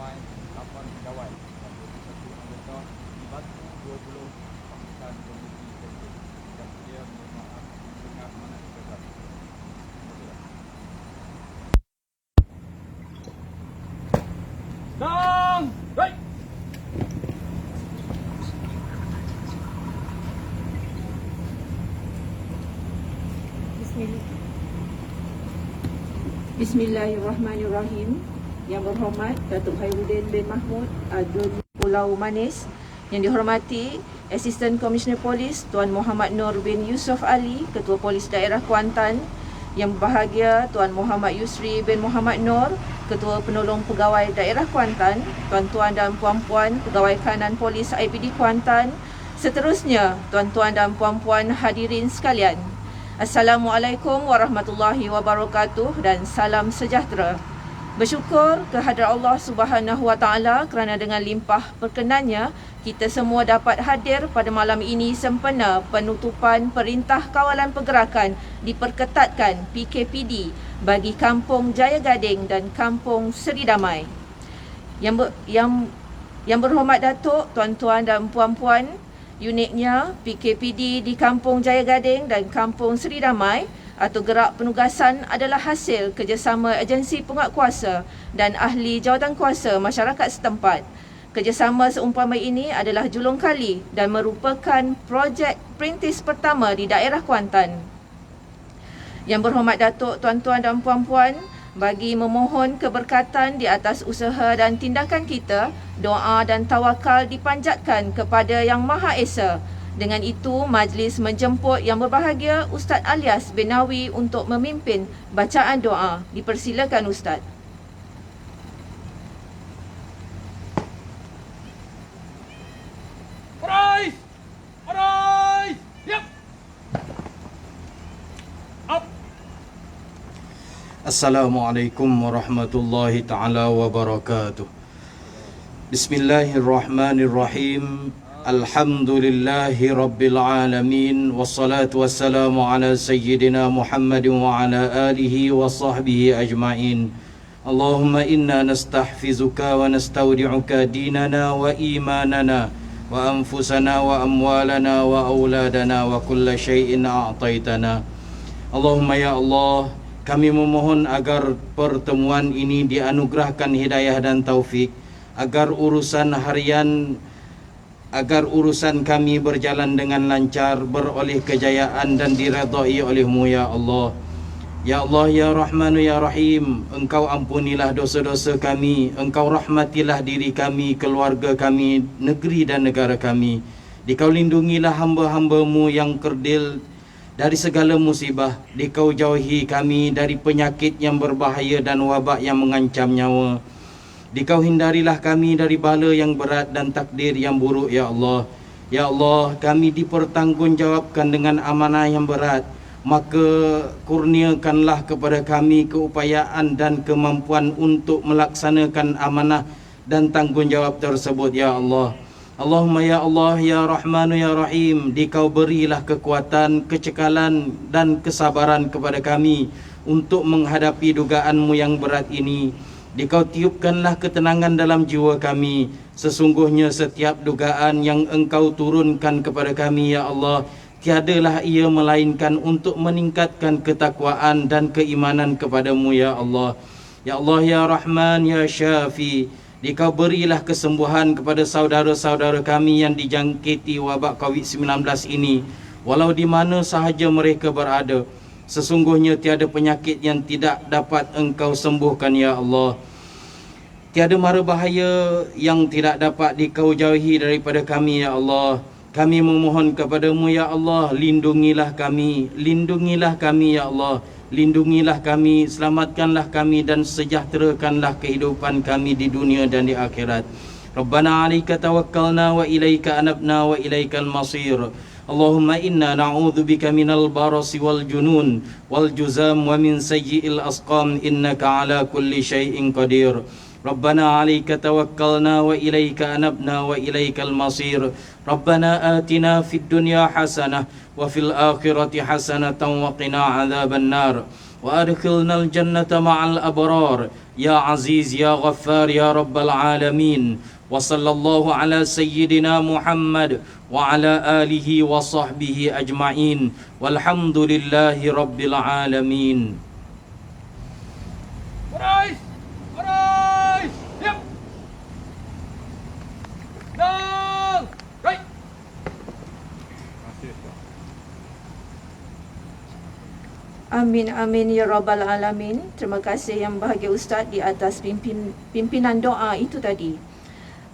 ramai 8 pegawai dan 21 anggota dibantu 20 pasukan komuniti terjun dan sedia menerima dengan amanat negara. Dang! Right! Bismillahirrahmanirrahim. Yang berhormat Datuk Khairuddin bin Mahmud Adun Pulau Manis, yang dihormati Asisten Komisioner Polis Tuan Muhammad Nur bin Yusof Ali, Ketua Polis Daerah Kuantan, yang berbahagia Tuan Muhammad Yusri bin Muhammad Nur, Ketua Penolong Pegawai Daerah Kuantan, tuan-tuan dan puan-puan Pegawai Kanan Polis IPD Kuantan, seterusnya tuan-tuan dan puan-puan hadirin sekalian. Assalamualaikum warahmatullahi wabarakatuh dan salam sejahtera. Bersyukur kehadrat Allah Subhanahu Wa Taala kerana dengan limpah perkenannya kita semua dapat hadir pada malam ini sempena penutupan Perintah Kawalan Pergerakan diperketatkan PKPD bagi Kampung Jaya Gading dan Kampung Seri Damai. Yang berhormat Datuk, tuan-tuan dan puan-puan, uniknya PKPD di Kampung Jaya Gading dan Kampung Seri Damai atau gerak penugasan adalah hasil kerjasama agensi penguatkuasa dan ahli jawatankuasa masyarakat setempat. Kerjasama seumpama ini adalah julung kali dan merupakan projek perintis pertama di daerah Kuantan. Yang berhormat Datuk, tuan-tuan dan puan-puan, bagi memohon keberkatan di atas usaha dan tindakan kita, doa dan tawakal dipanjatkan kepada Yang Maha Esa. Dengan itu, majlis menjemput Yang Berbahagia Ustaz Alias bin Nawi untuk memimpin bacaan doa. Dipersilakan Ustaz. Arise! Arise! Yep! Up! Assalamualaikum warahmatullahi taala wabarakatuh. Bismillahirrahmanirrahim. Alhamdulillahi rabbil alamin. Wassalatu wassalamu ala sayyidina Muhammadin wa ala alihi wa sahbihi ajma'in. Allahumma inna nastahfizuka wa nastaudi'uka dinana wa imanana wa anfusana wa amwalana wa auladana wa kulla syai'in a'taitana. Allahumma ya Allah, kami memohon agar pertemuan ini dianugerahkan hidayah dan taufik, agar urusan kami berjalan dengan lancar, beroleh kejayaan dan diredai oleh-Mu ya Allah. Ya Allah, ya Rahmanu ya Rahim, Engkau ampunilah dosa-dosa kami, Engkau rahmatilah diri kami, keluarga kami, negeri dan negara kami. Dikau lindungilah hamba-hamba-Mu yang kerdil dari segala musibah. Dikau jauhi kami dari penyakit yang berbahaya dan wabak yang mengancam nyawa. Dikau hindarilah kami dari bala yang berat dan takdir yang buruk ya Allah. Ya Allah, kami dipertanggungjawabkan dengan amanah yang berat. Maka kurniakanlah kepada kami keupayaan dan kemampuan untuk melaksanakan amanah dan tanggungjawab tersebut ya Allah. Allahumma ya Allah ya Rahmanu ya Rahim, Dikau berilah kekuatan, kecekalan dan kesabaran kepada kami untuk menghadapi dugaan-Mu yang berat ini. Dikau tiupkanlah ketenangan dalam jiwa kami. Sesungguhnya setiap dugaan yang Engkau turunkan kepada kami ya Allah, tiadalah ia melainkan untuk meningkatkan ketakwaan dan keimanan kepada-Mu ya Allah. Ya Allah ya Rahman ya Syafi, Dikau berilah kesembuhan kepada saudara-saudara kami yang dijangkiti wabak COVID-19 ini, walau di mana sahaja mereka berada. Sesungguhnya tiada penyakit yang tidak dapat Engkau sembuhkan ya Allah. Tiada mara bahaya yang tidak dapat Dikau jauhi daripada kami ya Allah. Kami memohon kepada-Mu ya Allah, lindungilah kami ya Allah. Lindungilah kami, selamatkanlah kami dan sejahterakanlah kehidupan kami di dunia dan di akhirat. Rabbana 'alaika tawakkalna wa ilaika anabna wa ilaikal masir. Allahumma inna na'udzubika minal barasi wal junun wal juzam wa min sayyi'il asqam, innaka ala kulli syai'in qadir. Rabbana 'alaika tawakkalna wa ilaika anabna wa ilaikal masir. Rabbana atina fid dunya hasanah wa fil akhirati hasanatan wa qina 'adzaban nar. Wa adkhilnal jannata ma'al abrar. يا عزيز يا غفار يا رب العالمين. وصلى الله على سيدنا محمد وعلى آله وصحبه أجمعين والحمد لله رب العالمين. Baris! Baris! Diam! Dang! Right! Masih, Ustaz. Amin amin ya rabbal alamin. Terima kasih yang bahagia Ustaz di atas pimpinan doa itu tadi.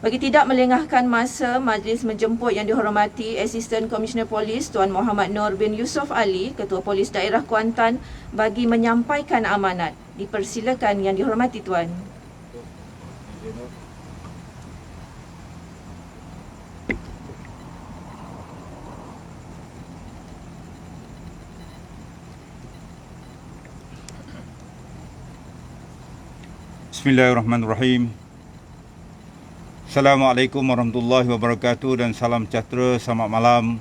Bagi tidak melengahkan masa, majlis menjemput yang dihormati Asisten Komisioner Polis Tuan Muhammad Nur bin Yusof Ali, Ketua Polis Daerah Kuantan, bagi menyampaikan amanat. Dipersilakan yang dihormati Tuan. Bismillahirrahmanirrahim. Assalamualaikum warahmatullahi wabarakatuh dan salam sejahtera, selamat malam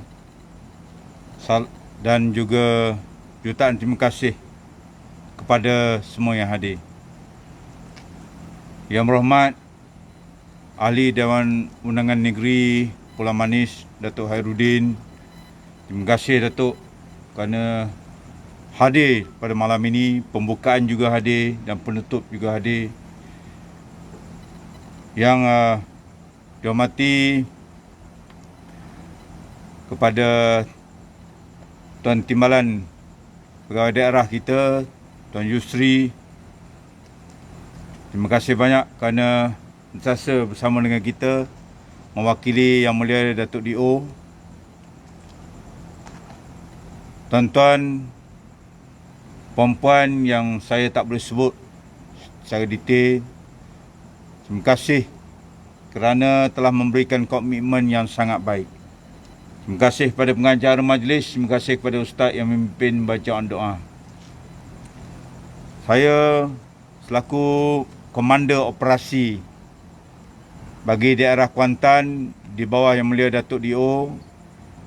dan juga jutaan terima kasih kepada semua yang hadir. Yang berhormat Ahli Dewan Undangan Negeri Pulau Manis Datuk Khairuddin, terima kasih Datuk kerana hadir pada malam ini. Pembukaan juga hadir dan penutup juga hadir. Yang dihormati kepada Tuan Timbalan Pegawai Daerah kita, Tuan Yusri, terima kasih banyak kerana sentiasa bersama dengan kita, mewakili Yang Mulia Datuk D.O. Tuan-tuan, puan-puan yang saya tak boleh sebut secara detail, terima kasih kerana telah memberikan komitmen yang sangat baik. Terima kasih kepada pengacara majlis, terima kasih kepada Ustaz yang memimpin bacaan doa. Saya selaku Komander Operasi bagi daerah Kuantan di bawah Yang Mulia Datuk D.O.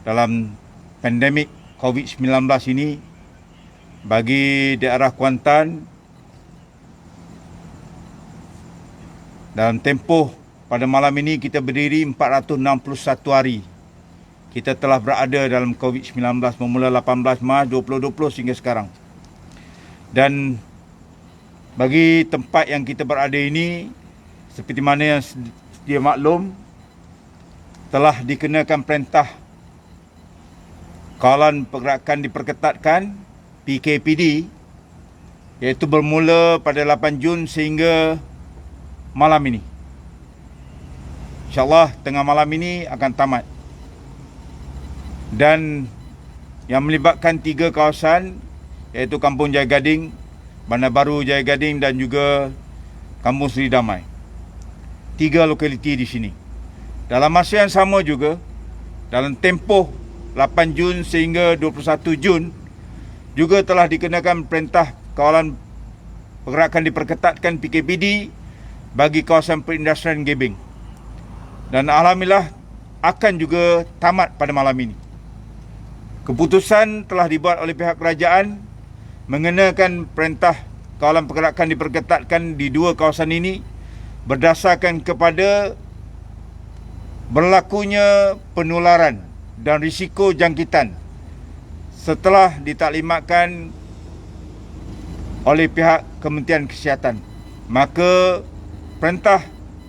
dalam pandemik COVID-19 ini, bagi daerah Kuantan dalam tempoh pada malam ini kita berdiri 461 hari. Kita telah berada dalam COVID-19 bermula 18 Mac 2020 sehingga sekarang. Dan bagi tempat yang kita berada ini, seperti mana yang sedia maklum, telah dikenakan perintah kawalan pergerakan diperketatkan PKPD, iaitu bermula pada 8 Jun sehingga malam ini. InsyaAllah tengah malam ini akan tamat. Dan yang melibatkan 3 kawasan, iaitu Kampung Jaya Gading, Bandar Baru Jaya Gading dan juga Kampung Seri Damai. 3 lokaliti di sini. Dalam masa yang sama juga, dalam tempoh 8 Jun sehingga 21 Jun, juga telah dikenakan perintah kawalan pergerakan diperketatkan PKPD bagi kawasan perindustrian Gebeng. Dan alhamdulillah akan juga tamat pada malam ini. Keputusan telah dibuat oleh pihak kerajaan mengenakan perintah kawalan pergerakan diperketatkan di 2 kawasan ini berdasarkan kepada berlakunya penularan dan risiko jangkitan setelah ditaklimatkan oleh pihak Kementerian Kesihatan. Maka perintah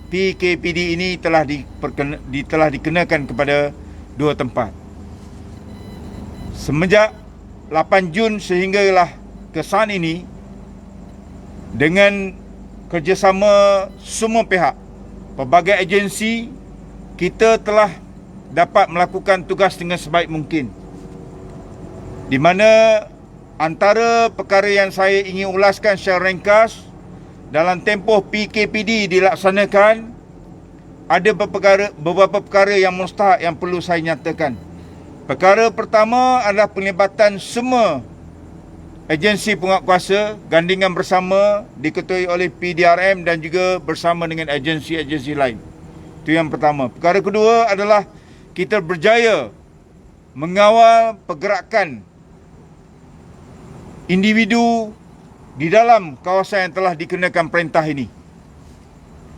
PKPD ini telah dikenakan kepada 2 tempat. Semenjak 8 Jun sehinggalah ke saat ini, dengan kerjasama semua pihak, pelbagai agensi, kita telah dapat melakukan tugas dengan sebaik mungkin. Di mana antara perkara yang saya ingin ulaskan secara ringkas, dalam tempoh PKPD dilaksanakan, ada beberapa perkara yang mustahak yang perlu saya nyatakan. Perkara pertama adalah penglibatan semua agensi penguatkuasa, gandingan bersama diketuai oleh PDRM dan juga bersama dengan agensi-agensi lain. Itu yang pertama. Perkara kedua adalah kita berjaya mengawal pergerakan individu di dalam kawasan yang telah dikenakan perintah ini,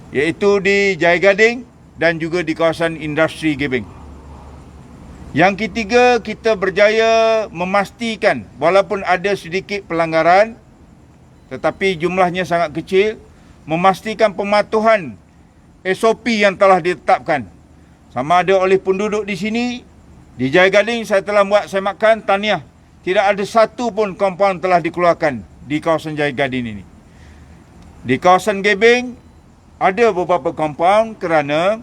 iaitu di Jaya Gading dan juga di kawasan industri Gebeng. Yang ketiga, kita berjaya memastikan walaupun ada sedikit pelanggaran tetapi jumlahnya sangat kecil, memastikan pematuhan SOP yang telah ditetapkan. Sama ada oleh penduduk di sini, di Jaya Gading saya telah buat semakan tahniah. Tidak ada satu pun kompaun telah dikeluarkan di kawasan Jaya Gading ini. Di kawasan Gebeng ada beberapa kompaun kerana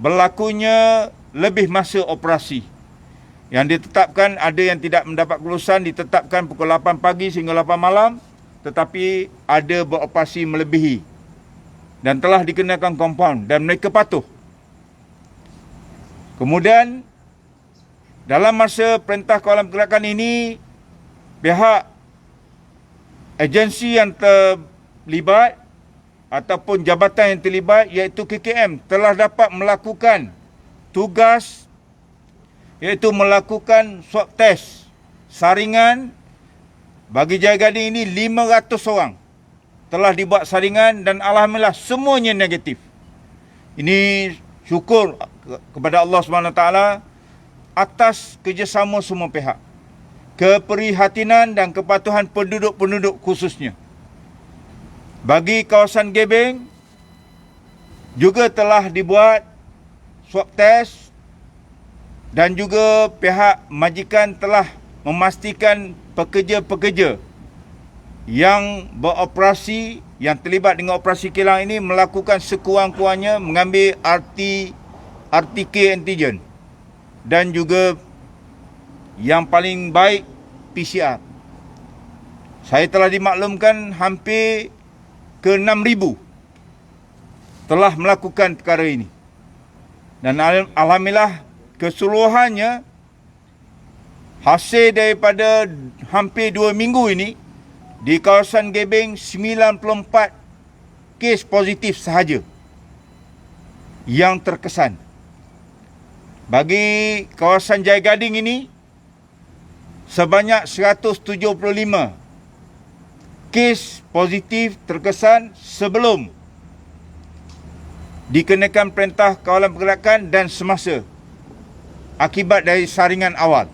berlakunya lebih masa operasi. Yang ditetapkan ada yang tidak mendapat kelulusan, ditetapkan pukul 8 pagi sehingga 8 malam, tetapi ada beroperasi melebihi dan telah dikenakan kompaun dan mereka patuh. Kemudian dalam masa perintah kawalan pergerakan ini, pihak agensi yang terlibat ataupun jabatan yang terlibat iaitu KKM telah dapat melakukan tugas iaitu melakukan swab test saringan bagi Jaya Gading ini 500 orang. Telah dibuat saringan dan alhamdulillah semuanya negatif. Ini syukur kepada Allah SWT atas kerjasama semua pihak, keprihatinan dan kepatuhan penduduk-penduduk khususnya. Bagi kawasan Gebeng juga telah dibuat swab test dan juga pihak majikan telah memastikan pekerja-pekerja yang beroperasi, yang terlibat dengan operasi kilang ini melakukan sekurang-kurangnya mengambil RT-K antigen dan juga yang paling baik PCR. Saya telah dimaklumkan hampir ke 6,000 telah melakukan perkara ini. Dan alhamdulillah keseluruhannya hasil daripada hampir 2 minggu ini di kawasan Gebeng 94 kes positif sahaja yang terkesan. Bagi kawasan Jaya Gading ini sebanyak 175 kes positif terkesan sebelum dikenakan perintah kawalan pergerakan dan semasa akibat dari saringan awal.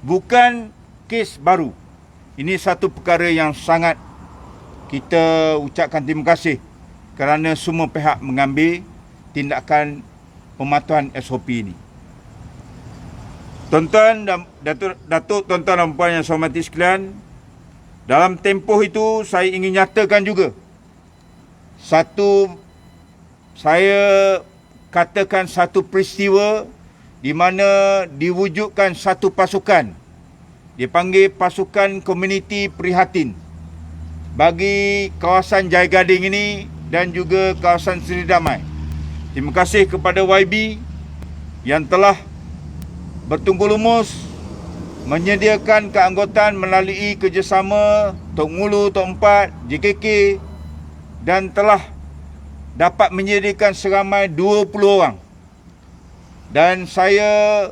Bukan kes baru. Ini satu perkara yang sangat kita ucapkan terima kasih kerana semua pihak mengambil tindakan pematuhan SOP ini. Tuan-tuan dan Datuk, tuan-tuan dan puan yang saya hormati sekalian, dalam tempoh itu saya ingin nyatakan juga saya katakan satu peristiwa di mana diwujudkan satu pasukan, dipanggil pasukan komuniti prihatin bagi kawasan Jaya Gading ini dan juga kawasan Seri Damai. Terima kasih kepada YB yang telah bertunggu lumus menyediakan keanggotaan melalui kerjasama Tok Ngulu, Tok 4, JKK dan telah dapat menyediakan seramai 20 orang. Dan saya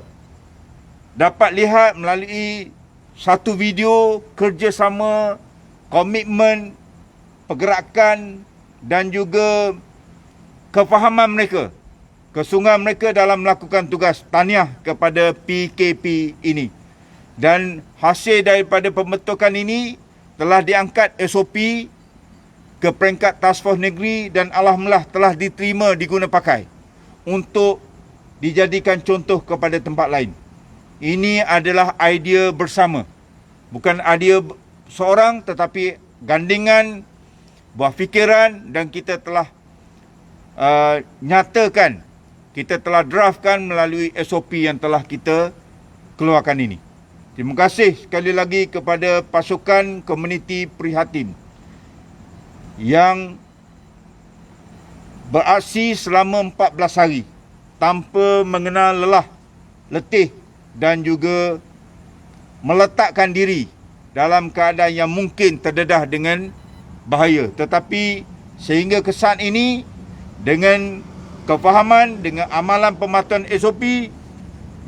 dapat lihat melalui satu video kerjasama, komitmen, pergerakan dan juga kefahaman mereka, kesungguhan mereka dalam melakukan tugas. Tahniah kepada PKP ini. Dan hasil daripada pembentukan ini telah diangkat SOP ke peringkat Task Force Negeri dan alhamdulillah telah diterima diguna pakai untuk dijadikan contoh kepada tempat lain. Ini adalah idea bersama. Bukan idea seorang tetapi gandingan buah fikiran dan kita telah nyatakan, kita telah draftkan melalui SOP yang telah kita keluarkan ini. Terima kasih sekali lagi kepada pasukan komuniti prihatin yang beraksi selama 14 hari tanpa mengenal lelah, letih dan juga meletakkan diri dalam keadaan yang mungkin terdedah dengan bahaya. Tetapi sehingga ke saat ini dengan kefahaman, dengan amalan pematuhan SOP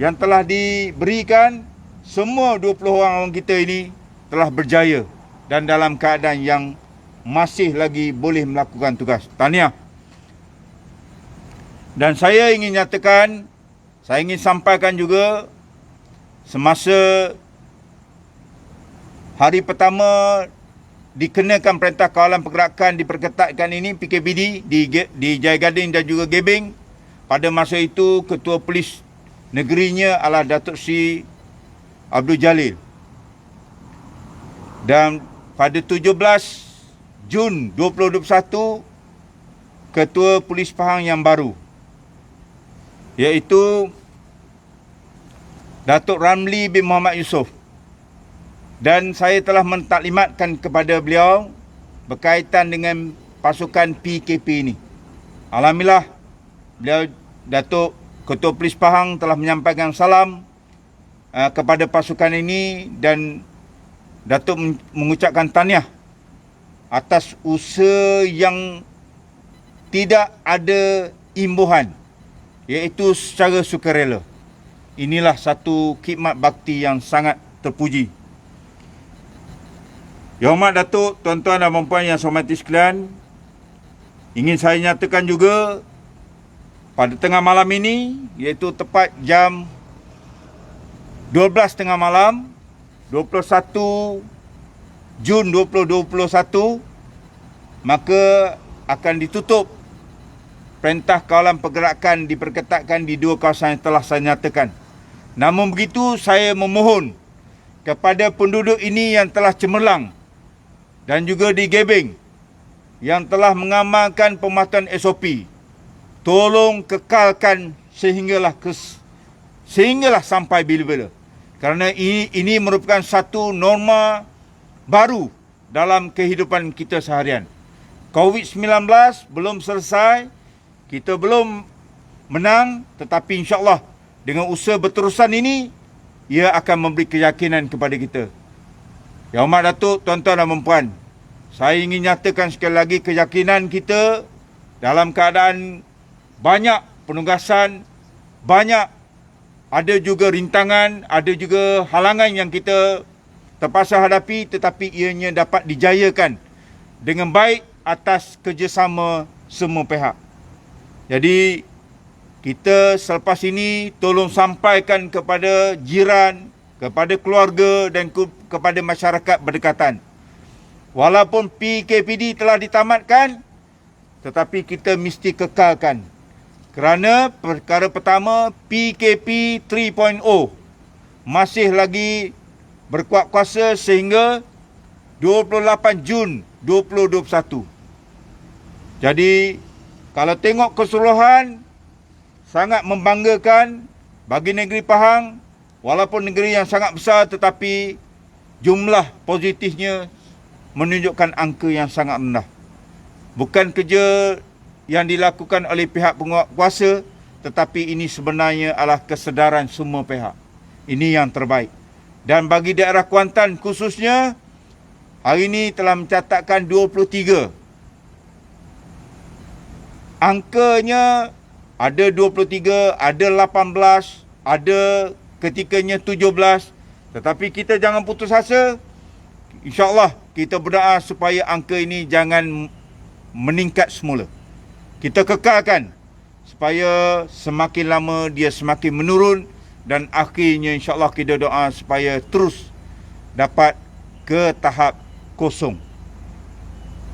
yang telah diberikan, semua 20 orang kita ini telah berjaya dan dalam keadaan yang masih lagi boleh melakukan tugas. Tahniah. Dan saya ingin nyatakan, saya ingin sampaikan juga, semasa hari pertama dikenakan perintah kawalan pergerakan diperketatkan ini PKPD di Jaya Gading dan juga Gebeng, pada masa itu Ketua Polis Negerinya adalah Datuk Seri Abdul Jalil. Dan pada 17 Jun 2021, Ketua Polis Pahang yang baru, iaitu Datuk Ramli bin Muhammad Yusof. Dan saya telah mentaklimatkan kepada beliau berkaitan dengan pasukan PKP ini. Alhamdulillah, beliau Datuk Ketua Polis Pahang telah menyampaikan salam kepada pasukan ini, dan Datuk mengucapkan tahniah atas usaha yang tidak ada imbuhan, iaitu secara sukarela. Inilah satu khidmat bakti yang sangat terpuji. Yang Hormat Datuk, tuan-tuan dan puan-puan yang saya hormati sekalian, ingin saya nyatakan juga pada tengah malam ini, iaitu tepat jam 12 tengah malam 21 Jun 2021, maka akan ditutup perintah kawalan pergerakan diperketatkan di dua kawasan yang telah saya nyatakan. Namun begitu, saya memohon kepada penduduk ini yang telah cemerlang dan juga di Gebeng yang telah mengamalkan pematuhan SOP, tolong kekalkan sehinggalah sampai bila-bila. Kerana ini merupakan satu norma baru dalam kehidupan kita seharian. COVID-19 belum selesai, kita belum menang, tetapi insya-Allah dengan usaha berterusan ini, ia akan memberi keyakinan kepada kita. Yang Hormat Datuk, tuan-tuan dan puan, saya ingin nyatakan sekali lagi keyakinan kita dalam keadaan banyak penugasan, banyak ada juga rintangan, ada juga halangan yang kita terpaksa hadapi, tetapi ianya dapat dijayakan dengan baik atas kerjasama semua pihak. Jadi kita selepas ini tolong sampaikan kepada jiran, kepada keluarga dan kepada masyarakat berdekatan. Walaupun PKPD telah ditamatkan, tetapi kita mesti kekalkan. Kerana perkara pertama, PKP 3.0 masih lagi berkuat kuasa sehingga 28 Jun 2021. Jadi, kalau tengok keseluruhan, sangat membanggakan bagi negeri Pahang, walaupun negeri yang sangat besar, tetapi jumlah positifnya menunjukkan angka yang sangat rendah. Bukan kerja yang dilakukan oleh pihak penguasa, tetapi ini sebenarnya adalah kesedaran semua pihak. Ini yang terbaik. Dan bagi daerah Kuantan khususnya, hari ini telah mencatatkan 23. Angkanya ada 23, ada 18, ada ketikanya 17. Tetapi kita jangan putus asa. InsyaAllah kita berdoa supaya angka ini jangan meningkat semula. Kita kekalkan supaya semakin lama dia semakin menurun, dan akhirnya insyaAllah kita doa supaya terus dapat ke tahap kosong.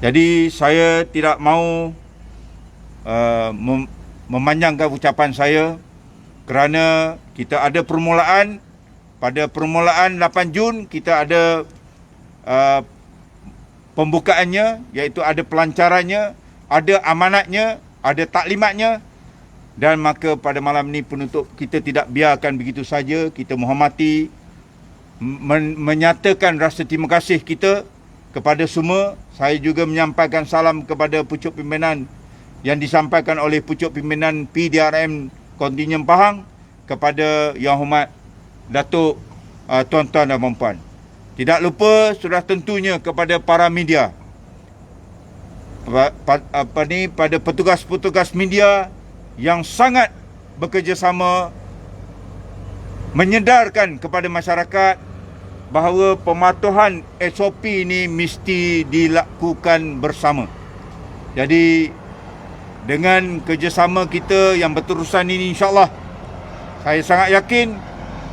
Jadi saya tidak mahu memanjangkan ucapan saya, kerana kita ada permulaan. Pada permulaan 8 Jun kita ada pembukaannya, iaitu ada pelancarannya, ada amanatnya, ada taklimatnya. Dan maka pada malam ini penutup, kita tidak biarkan begitu saja. Kita menghormati, menyatakan rasa terima kasih kita kepada semua. Saya juga menyampaikan salam kepada pucuk pimpinan yang disampaikan oleh pucuk pimpinan PDRM Kontingen Pahang, kepada Yang Hormat Datuk tuan-tuan dan puan-puan. Tidak lupa sudah tentunya kepada para media, pada petugas-petugas media yang sangat bekerjasama menyedarkan kepada masyarakat bahawa pematuhan SOP ni mesti dilakukan bersama. Jadi dengan kerjasama kita yang berterusan ini, insyaAllah saya sangat yakin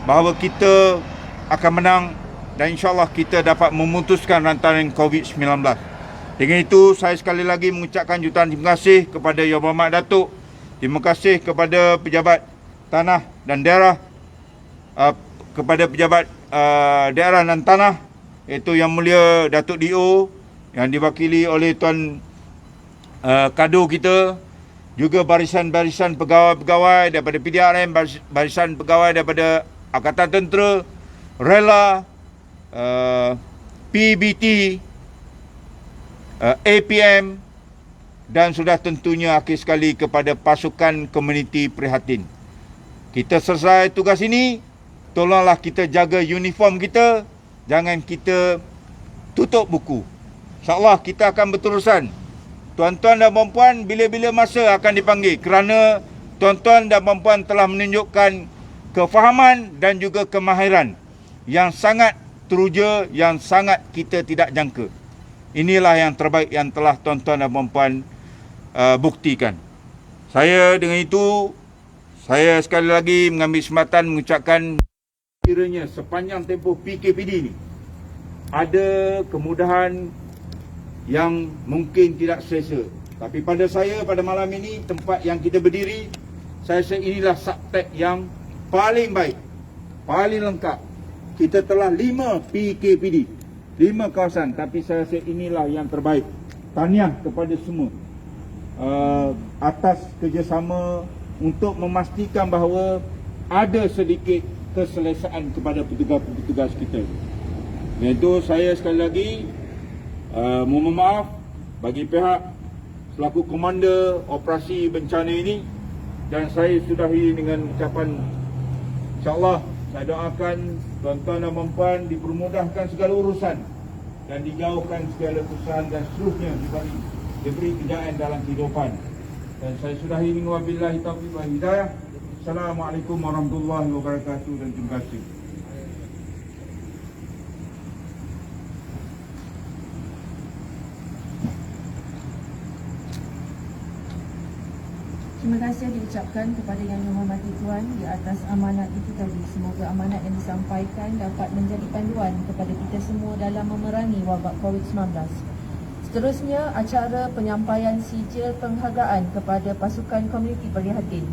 bahawa kita akan menang dan insyaAllah kita dapat memutuskan rantaran COVID-19. Dengan itu, saya sekali lagi mengucapkan jutaan terima kasih kepada Yang Berhormat Datuk. Terima kasih kepada pejabat tanah dan daerah, kepada pejabat daerah dan tanah, iaitu Yang Mulia Datuk D.O. yang diwakili oleh Tuan Kado kita, juga barisan-barisan pegawai-pegawai daripada PDRM, barisan pegawai daripada Angkatan Tentera, Rela, PBT, APM dan sudah tentunya akhir sekali kepada pasukan komuniti prihatin. Kita selesai tugas ini, tolonglah kita jaga uniform kita, jangan kita tutup buku. InsyaAllah kita akan berterusan. Tuan-tuan dan puan-puan bila-bila masa akan dipanggil kerana tuan-tuan dan puan-puan telah menunjukkan kefahaman dan juga kemahiran yang sangat teruja, yang sangat kita tidak jangka. Inilah yang terbaik yang telah tuan-tuan dan puan-puan buktikan. Saya dengan itu, saya sekali lagi mengambil kesempatan mengucapkan kiranya sepanjang tempoh PKPD ini ada kemudahan yang mungkin tidak selesa. Tapi pada saya, pada malam ini, tempat yang kita berdiri, saya rasa inilah subtek yang paling baik, paling lengkap. Kita telah 5 PKPD, 5 kawasan, tapi saya rasa inilah yang terbaik. Tahniah kepada semua atas kerjasama untuk memastikan bahawa ada sedikit keselesaan kepada petugas-petugas kita. Dan itu saya sekali lagi mohon maaf bagi pihak selaku komander operasi bencana ini, dan saya sudahi dengan ucapan insyaAllah saya doakan tuan-tuan dan puan-puan dipermudahkan segala urusan dan dijauhkan segala kesusahan dan seterusnya diberi kejayaan dalam kehidupan. Dan saya sudahi dengan wabillahi taufiq wal hidayah. Assalamualaikum warahmatullahi wabarakatuh dan terima kasih. Terima kasih diucapkan kepada Yang Dihormati Tuan di atas amanat itu tadi. Semoga amanat yang disampaikan dapat menjadi panduan kepada kita semua dalam memerangi wabak COVID-19. Seterusnya, acara penyampaian sijil penghargaan kepada pasukan komuniti prihatin.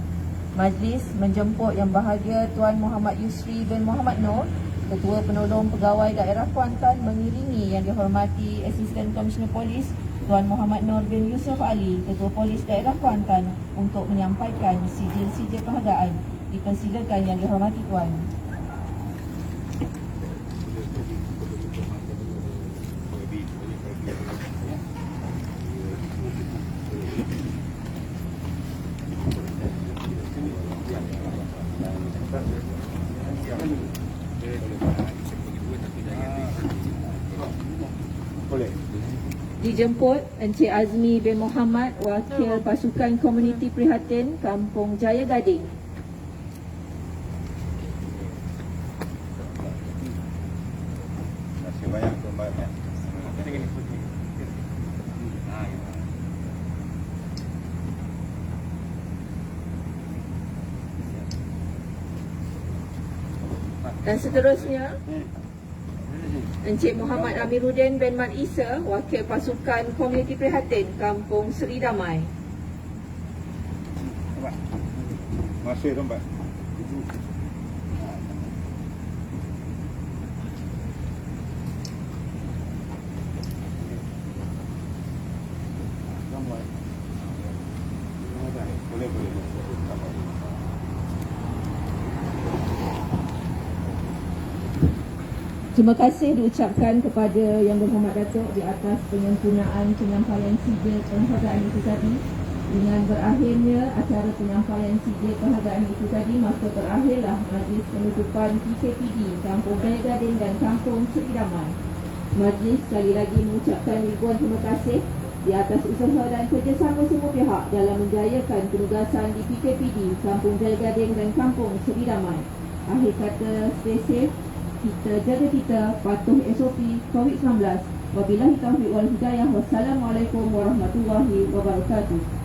Majlis menjemput Yang Bahagia Tuan Muhammad Yusri bin Muhammad Noor, Ketua Penolong Pegawai Daerah Kuantan, mengiringi Yang Dihormati Asisten Komisioner Polis Tuan Muhammad Nur bin Yusuf Ali, Ketua Polis Daerah Kuantan, untuk menyampaikan sijil-sijil penghargaan. Dipersilakan Yang Dihormati Tuan. Boleh. Dijemput Encik Azmi bin Muhammad, Wakil Pasukan Komuniti Prihatin Kampung Jaya Gading. Terima kasih banyak tuan-tuan. Dan seterusnya, Encik Muhammad Amiruddin bin Mat Isa, Wakil Pasukan Komuniti Prihatin Kampung Seri Damai. Terima kasih tuan-tuan. Boleh. Terima kasih diucapkan kepada Yang Berhormat Datuk di atas penyempurnaan penyampaian sijil penghargaan itu tadi. Dengan berakhirnya acara penyampaian sijil penghargaan itu tadi, maka berakhirlah majlis penutupan PKPD Kampung Jaya Gading dan Kampung Seri Damai. Majlis sekali lagi mengucapkan ribuan terima kasih di atas usaha dan kerjasama semua pihak dalam menjayakan penugasan di PKPD Kampung Jaya Gading dan Kampung Seri Damai. Akhir kata, stay safe kita jaga kita, patuh SOP COVID-19. Wabillahi taufiq wal hidayah. Wassalamualaikum warahmatullahi wabarakatuh.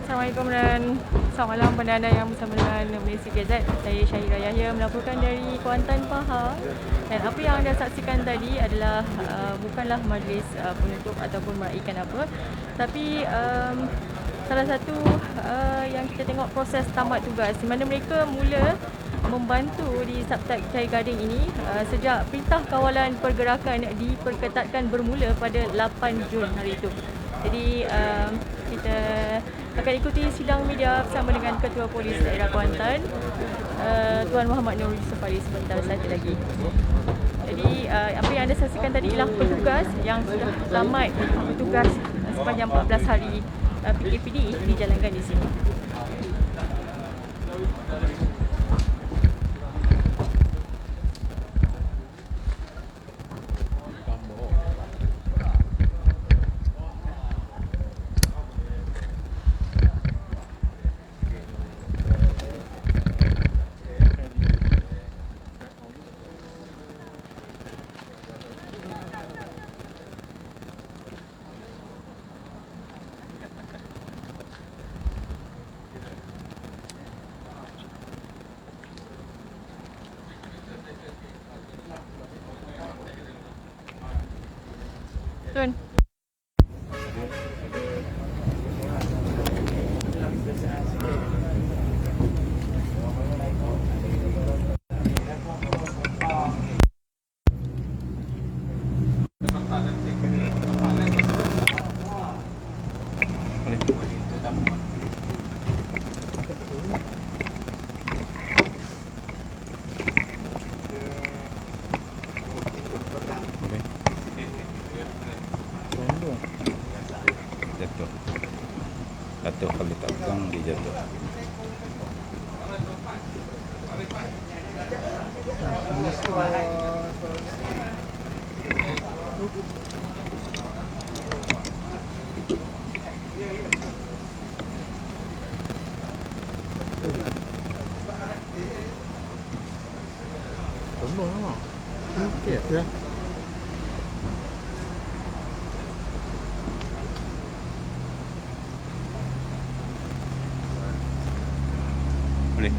Assalamualaikum dan selamat malam penanda yang bersama dengan Malaysia Gazette. Saya Syahira Yahya melaporkan dari Kuantan, Pahang. Dan apa yang anda saksikan tadi adalah bukanlah majlis penutup ataupun meraihkan apa, tapi salah satu yang kita tengok proses tamat tugas di mana mereka mula membantu di Sabtak Cahaya Gading ini sejak perintah kawalan pergerakan diperketatkan bermula pada 8 Jun hari itu. Jadi kita akan ikuti sidang media bersama dengan Ketua Polis Daerah Kuantan, Tuan Muhammad Nur Yusof Ali sebentar saja lagi. Jadi apa yang anda saksikan tadi ialah petugas yang sudah tamat bertugas sepanjang 14 hari PKPD dijalankan di sini. Tuan. Jatuh kalau tak pegang dia jatuh. Ya. Boleh.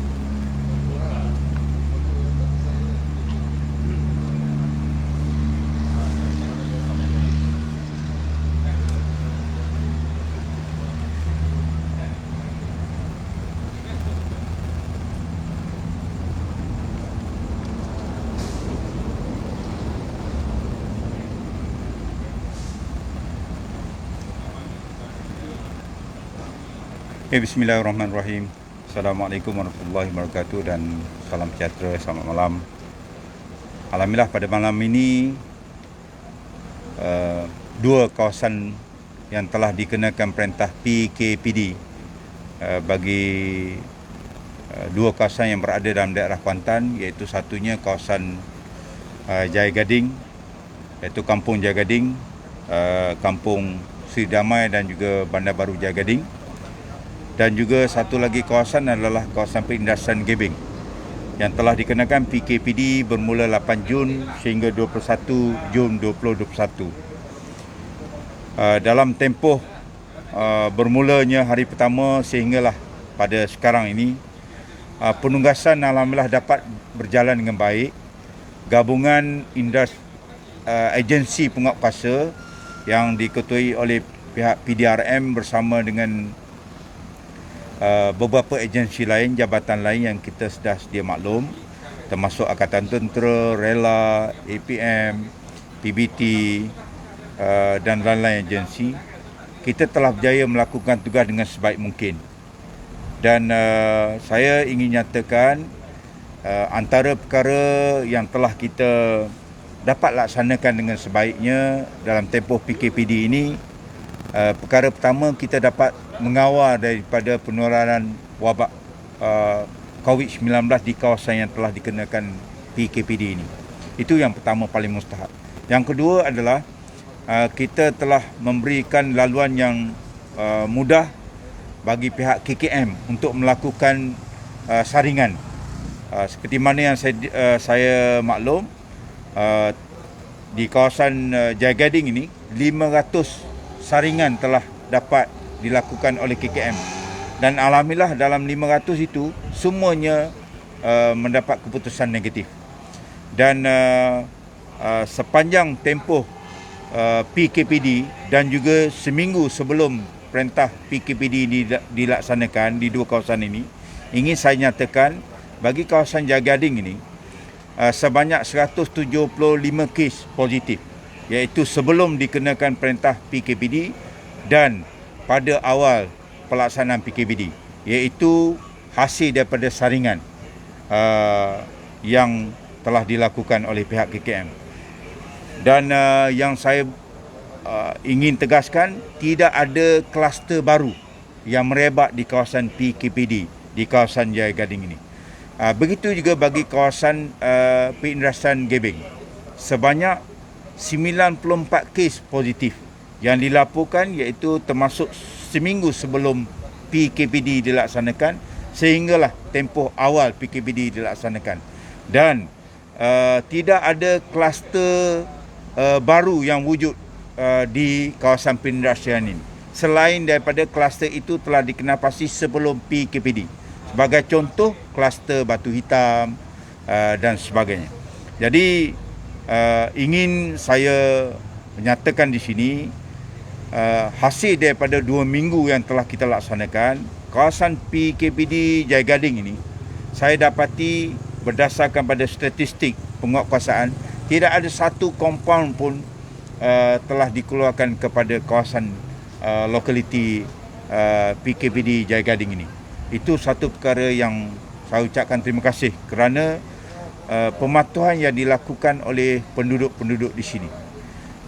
Bismillahirrahmanirrahim. Assalamualaikum warahmatullahi wabarakatuh dan salam sejahtera, selamat malam. Alhamdulillah pada malam ini dua kawasan yang telah dikenakan perintah PKPD bagi dua kawasan yang berada dalam daerah Kuantan, iaitu satunya kawasan Jaya Gading, iaitu Kampung Jaya Gading, Kampung Seri Damai dan juga Bandar Baru Jaya Gading. Dan juga satu lagi kawasan adalah kawasan perindasan Gebeng yang telah dikenakan PKPD bermula 8 Jun sehingga 21 Jun 2021. Dalam tempoh bermulanya hari pertama sehinggalah pada sekarang ini, penugasan alhamdulillah dapat berjalan dengan baik. Gabungan agensi penguatkuasa yang diketuai oleh pihak PDRM bersama dengan beberapa agensi lain, jabatan lain yang kita sudah sedia maklum, termasuk Angkatan Tentera, Rela, APM, PBT dan lain-lain agensi, kita telah berjaya melakukan tugas dengan sebaik mungkin. Dan saya ingin nyatakan antara perkara yang telah kita dapat laksanakan dengan sebaiknya dalam tempoh PKPD ini, perkara pertama, kita dapat mengawal daripada penularan wabak COVID-19 di kawasan yang telah dikenakan PKPD ini. Itu yang pertama paling mustahak. Yang kedua adalah kita telah memberikan laluan yang mudah bagi pihak KKM untuk melakukan saringan. Seperti mana yang saya maklum, di kawasan Jaya Gading ini 500 saringan telah dapat dilakukan oleh KKM. Dan alhamdulillah dalam 500 itu semuanya mendapat keputusan negatif. Dan sepanjang tempoh PKPD dan juga seminggu sebelum perintah PKPD dilaksanakan di dua kawasan ini, ingin saya nyatakan bagi kawasan Jaya Gading ini sebanyak 175 kes positif, iaitu sebelum dikenakan perintah PKPD dan pada awal pelaksanaan PKPD, iaitu hasil daripada saringan yang telah dilakukan oleh pihak KKM. Dan yang saya ingin tegaskan, tidak ada kluster baru yang merebak di kawasan PKPD di kawasan Jaya Gading ini. Begitu juga bagi kawasan perindustrian Gebeng, sebanyak 94 kes positif yang dilaporkan, iaitu termasuk seminggu sebelum PKPD dilaksanakan sehinggalah tempoh awal PKPD dilaksanakan. Dan tidak ada kluster baru yang wujud di kawasan perindustrian ini selain daripada kluster itu telah dikenapasi sebelum PKPD. Sebagai contoh, kluster Batu Hitam dan sebagainya. Jadi ingin saya menyatakan di sini, hasil daripada 2 minggu yang telah kita laksanakan, kawasan PKPD Jaya Gading ini, saya dapati berdasarkan pada statistik penguatkuasaan, tidak ada satu kompaun pun telah dikeluarkan kepada kawasan lokaliti PKPD Jaya Gading ini. Itu satu perkara yang saya ucapkan terima kasih kerana pematuhan yang dilakukan oleh penduduk-penduduk di sini.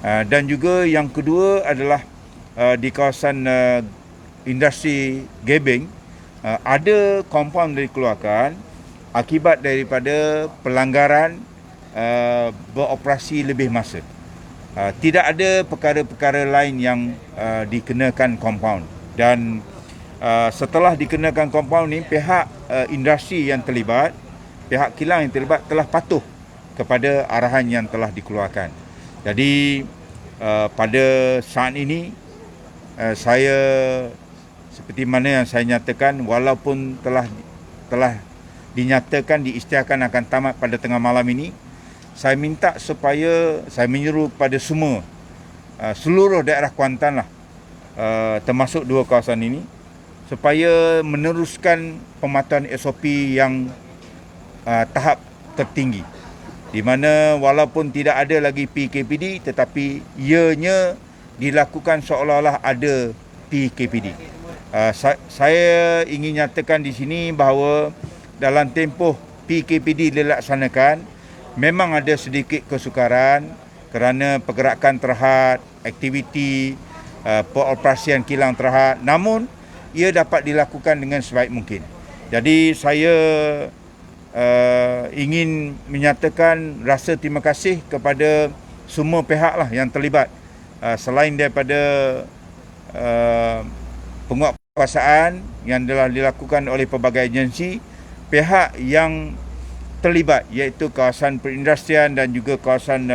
Dan juga yang kedua adalah di kawasan industri Gebeng, ada kompaun yang dikeluarkan akibat daripada pelanggaran beroperasi lebih masa. Tidak ada perkara-perkara lain yang dikenakan kompaun. Dan setelah dikenakan kompaun ini, pihak industri yang terlibat, pihak kilang yang terlibat telah patuh kepada arahan yang telah dikeluarkan. Jadi pada saat ini saya seperti mana yang saya nyatakan, walaupun telah dinyatakan, diisytiharkan akan tamat pada tengah malam ini, saya minta supaya saya menyeru kepada semua seluruh daerah Kuantan lah, termasuk dua kawasan ini, supaya meneruskan pematuhan SOP yang tahap tertinggi, di mana walaupun tidak ada lagi PKPD tetapi ianya dilakukan seolah-olah ada PKPD. Saya ingin nyatakan di sini bahawa dalam tempoh PKPD dilaksanakan, memang ada sedikit kesukaran kerana pergerakan terhad, aktiviti peroperasian kilang terhad, namun ia dapat dilakukan dengan sebaik mungkin. Jadi saya ingin menyatakan rasa terima kasih kepada semua pihak lah yang terlibat, selain daripada penguatkuasaan yang telah dilakukan oleh pelbagai agensi, pihak yang terlibat iaitu kawasan perindustrian dan juga kawasan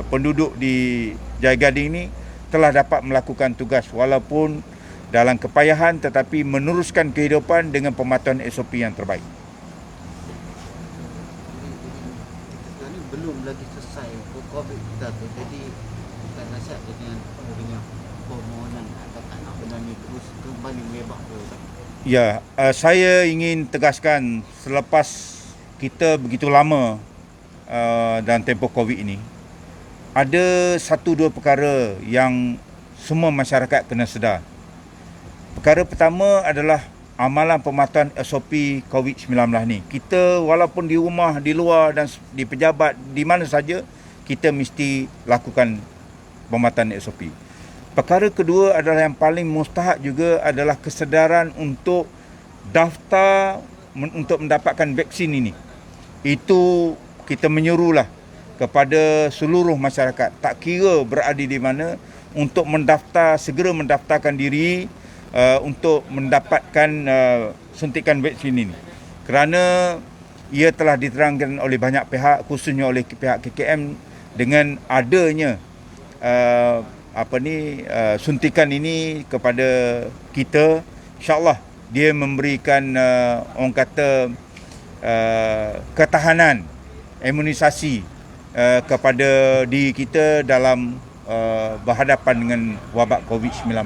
penduduk di Jaya Gading ini telah dapat melakukan tugas walaupun dalam kepayahan tetapi meneruskan kehidupan dengan pematuhan SOP yang terbaik. Ini belum lagi selesai COVID kita tu. Jadi bukan nasihat dengan permohonan katakan nak benda ni terus kembali melebar ke. Ya, saya ingin tegaskan selepas kita begitu lama dalam tempoh COVID ini, ada satu dua perkara yang semua masyarakat kena sedar. Perkara pertama adalah amalan pematuhan SOP COVID-19 ni. Kita walaupun di rumah, di luar dan di pejabat, di mana saja, kita mesti lakukan pematuhan SOP. Perkara kedua adalah yang paling mustahak juga adalah kesedaran untuk daftar untuk mendapatkan vaksin ini. Itu kita menyuruhlah kepada seluruh masyarakat, tak kira berada di mana, untuk segera mendaftarkan diri untuk mendapatkan suntikan vaksin ini. Kerana ia telah diterangkan oleh banyak pihak, khususnya oleh pihak KKM, dengan adanya suntikan ini kepada kita, insya-Allah dia memberikan orang kata ketahanan imunisasi kepada diri kita dalam berhadapan dengan wabak COVID-19.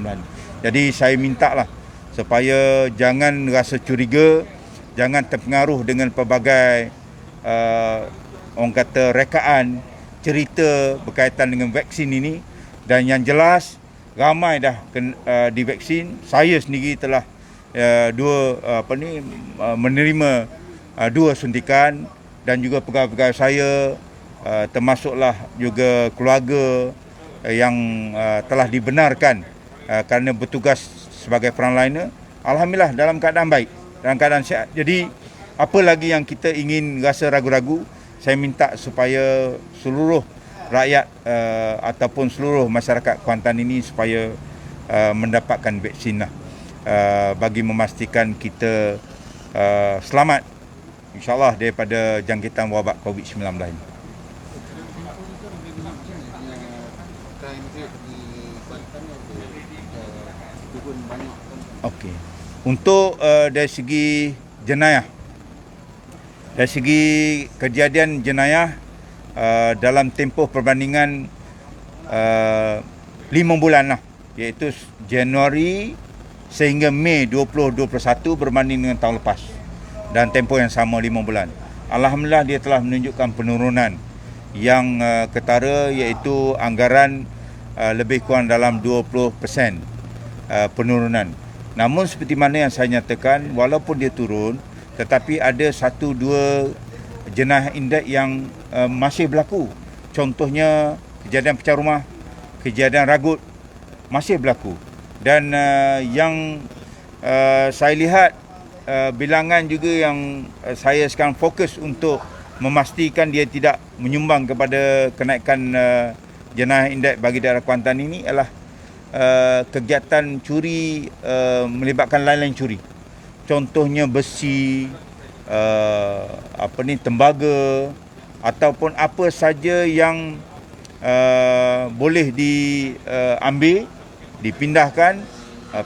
Jadi saya mintalah supaya jangan rasa curiga, jangan terpengaruh dengan pelbagai orang kata rekaan cerita berkaitan dengan vaksin ini. Dan yang jelas ramai dah divaksin. Saya sendiri telah menerima 2 suntikan, dan juga pegawai-pegawai saya termasuklah juga keluarga yang telah dibenarkan kerana bertugas sebagai frontliner, alhamdulillah dalam keadaan baik, dalam keadaan sihat. Jadi apa lagi yang kita ingin rasa ragu-ragu, saya minta supaya seluruh rakyat ataupun seluruh masyarakat Kuantan ini supaya mendapatkan vaksin lah, bagi memastikan kita selamat insya-Allah daripada jangkitan wabak COVID-19 ini. Okey. Untuk dari segi jenayah, dari segi kejadian jenayah dalam tempoh perbandingan 5 bulan lah, iaitu Januari sehingga Mei 2021 berbanding dengan tahun lepas, dan tempoh yang sama 5 bulan. Alhamdulillah dia telah menunjukkan penurunan yang ketara, iaitu anggaran lebih kurang dalam 20% penurunan. Namun seperti mana yang saya nyatakan, walaupun dia turun, tetapi ada 1-2 jenayah indeks yang masih berlaku. Contohnya kejadian pecah rumah, kejadian ragut masih berlaku. Dan yang saya lihat bilangan juga yang saya sekarang fokus untuk memastikan dia tidak menyumbang kepada kenaikan jenayah indeks bagi daerah Kuantan ini adalah kegiatan curi melibatkan lain-lain curi. Contohnya besi, tembaga, ataupun apa saja yang boleh diambil, dipindahkan.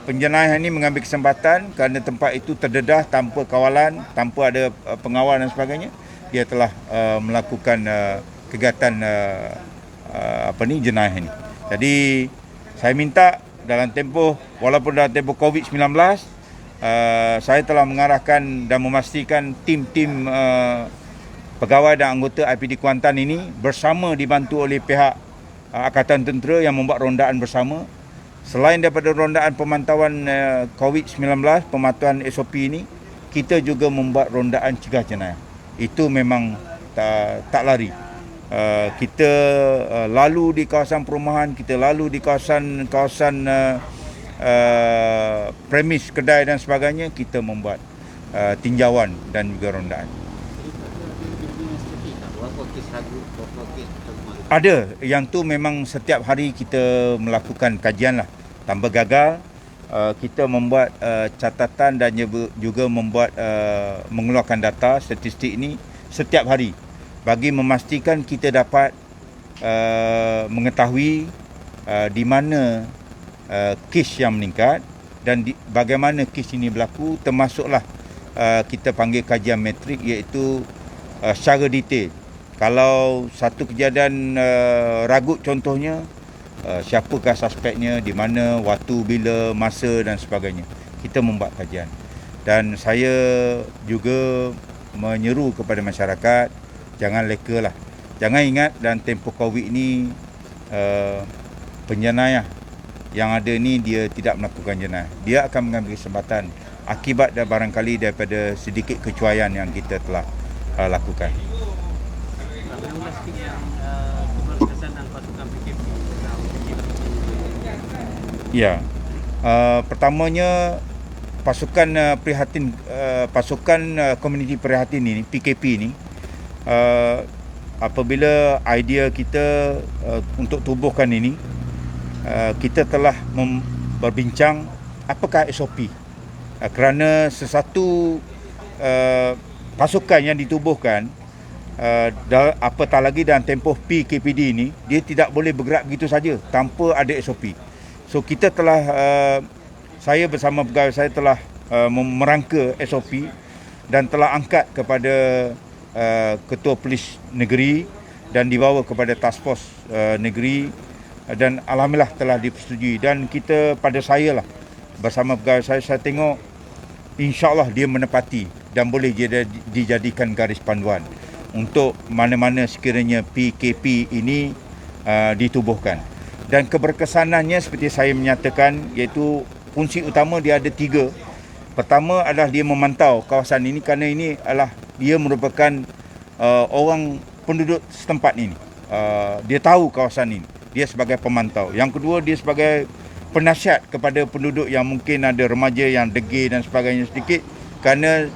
Penjenayah ini mengambil kesempatan kerana tempat itu terdedah tanpa kawalan, tanpa ada pengawal dan sebagainya. Dia telah melakukan kegiatan jenayah ini. Jadi saya minta walaupun dalam tempoh COVID-19, saya telah mengarahkan dan memastikan tim-tim pegawai dan anggota IPD Kuantan ini bersama dibantu oleh pihak Angkatan Tentera yang membuat rondaan bersama. Selain daripada rondaan pemantauan COVID-19, pematuhan SOP ini, kita juga membuat rondaan cegah jenayah. Itu memang tak lari. Kita lalu di kawasan perumahan, kita lalu di kawasan premis kedai dan sebagainya, kita membuat tinjauan dan juga rondaan. Ada, yang tu memang setiap hari kita melakukan kajian lah. Tanpa gagal, kita membuat catatan dan juga membuat mengeluarkan data statistik ini setiap hari bagi memastikan kita dapat mengetahui di mana kes yang meningkat dan bagaimana kes ini berlaku, termasuklah kita panggil kajian metrik, iaitu secara detail. Kalau satu kejadian ragut contohnya, siapakah suspeknya, di mana, waktu, bila, masa dan sebagainya. Kita membuat kajian. Dan saya juga menyeru kepada masyarakat, jangan leka lah. Jangan ingat dalam tempoh COVID ni, penjenayah yang ada ni dia tidak melakukan jenayah. Dia akan mengambil kesempatan akibat dan barangkali daripada sedikit kecuaian yang kita telah lakukan. Yang sikit yang keberkesanan pasukan PKP. Ya, pertamanya pasukan prihatin, pasukan komuniti prihatin ini, PKP ini, apabila idea kita untuk tubuhkan ini, kita telah berbincang apakah SOP, kerana sesuatu pasukan yang ditubuhkan, apatah lagi dalam tempoh PKPD ini, dia tidak boleh bergerak begitu saja tanpa ada SOP. So kita telah, saya bersama pegawai saya telah merangka SOP dan telah angkat kepada Ketua Polis Negeri dan dibawa kepada Task Force Negeri, dan alhamdulillah telah dipersetujui. Dan kita, pada saya lah, bersama pegawai saya tengok insya-Allah dia menepati dan boleh dijadikan garis panduan untuk mana-mana sekiranya PKP ini ditubuhkan. Dan keberkesanannya seperti saya menyatakan, iaitu fungsi utama dia ada 3. Pertama adalah dia memantau kawasan ini, kerana ini adalah dia merupakan orang penduduk setempat ini. Dia tahu kawasan ini. Dia sebagai pemantau. Yang kedua, dia sebagai penasihat kepada penduduk yang mungkin ada remaja yang degil dan sebagainya sedikit, kerana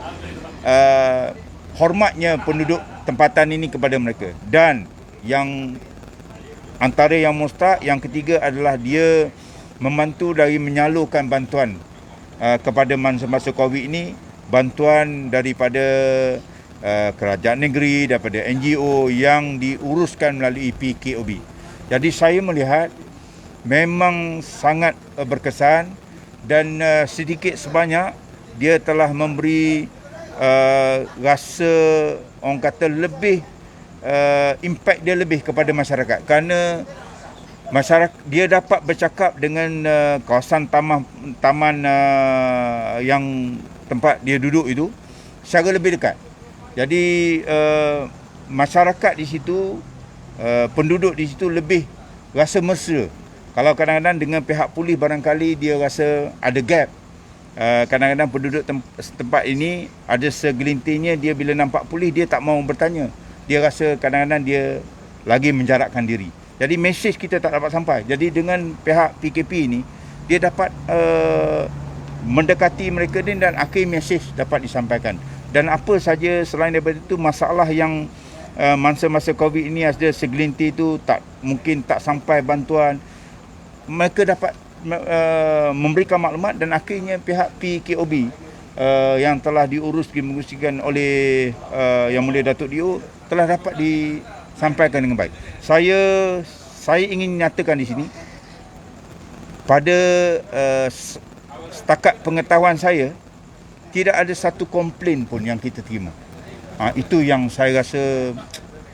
hormatnya penduduk tempatan ini kepada mereka. Dan yang antara yang mustahak, yang ketiga adalah dia membantu dari menyalurkan bantuan kepada masa-masa COVID ini, bantuan daripada kerajaan negeri, daripada NGO yang diuruskan melalui PKOB. Jadi saya melihat memang sangat berkesan, dan sedikit sebanyak dia telah memberi rasa, orang kata, lebih impact dia lebih kepada masyarakat, kerana masyarakat dia dapat bercakap dengan kawasan taman yang tempat dia duduk itu secara lebih dekat. Jadi masyarakat di situ, penduduk di situ lebih rasa mesra. Kalau kadang-kadang dengan pihak polis barangkali dia rasa ada gap. Kadang-kadang penduduk tempat ini ada segelintirnya, dia bila nampak polis dia tak mahu bertanya. Dia rasa kadang-kadang dia lagi menjarakkan diri. Jadi mesej kita tak dapat sampai. Jadi dengan pihak PKP ini, dia dapat mendekati mereka ni, dan akhir mesej dapat disampaikan. Dan apa saja selain daripada itu, masalah yang masa-masa COVID ini ada segelintir itu mungkin tak sampai bantuan, mereka dapat memberikan maklumat, dan akhirnya pihak PKOB yang telah diuruskan oleh Yang Mulia Datuk Dio telah dapat disampaikan dengan baik. Saya ingin nyatakan di sini, pada setakat pengetahuan saya, tidak ada satu komplain pun yang kita terima. Itu yang saya rasa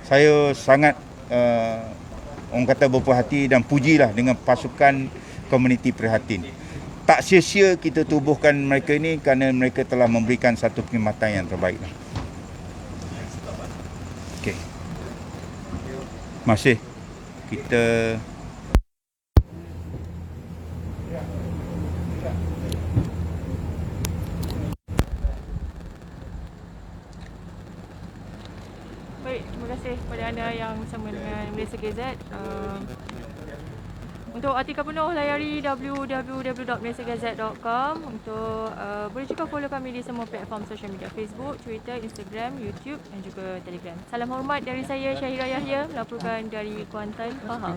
saya sangat orang kata berpuas hati dan pujilah dengan pasukan komuniti prihatin. Tak sia-sia kita tubuhkan mereka ini, kerana mereka telah memberikan satu perkhidmatan yang terbaik. Okey. Masih kita Baik, terima kasih kepada anda yang bersama dengan Malaysia Gazette. Untuk artikel penuh, layari www.malaysiagazette.com. Untuk boleh juga follow kami di semua platform sosial media, Facebook, Twitter, Instagram, YouTube dan juga Telegram. Salam hormat dari saya, Syahira Yahya, melaporkan dari Kuantan, Pahang.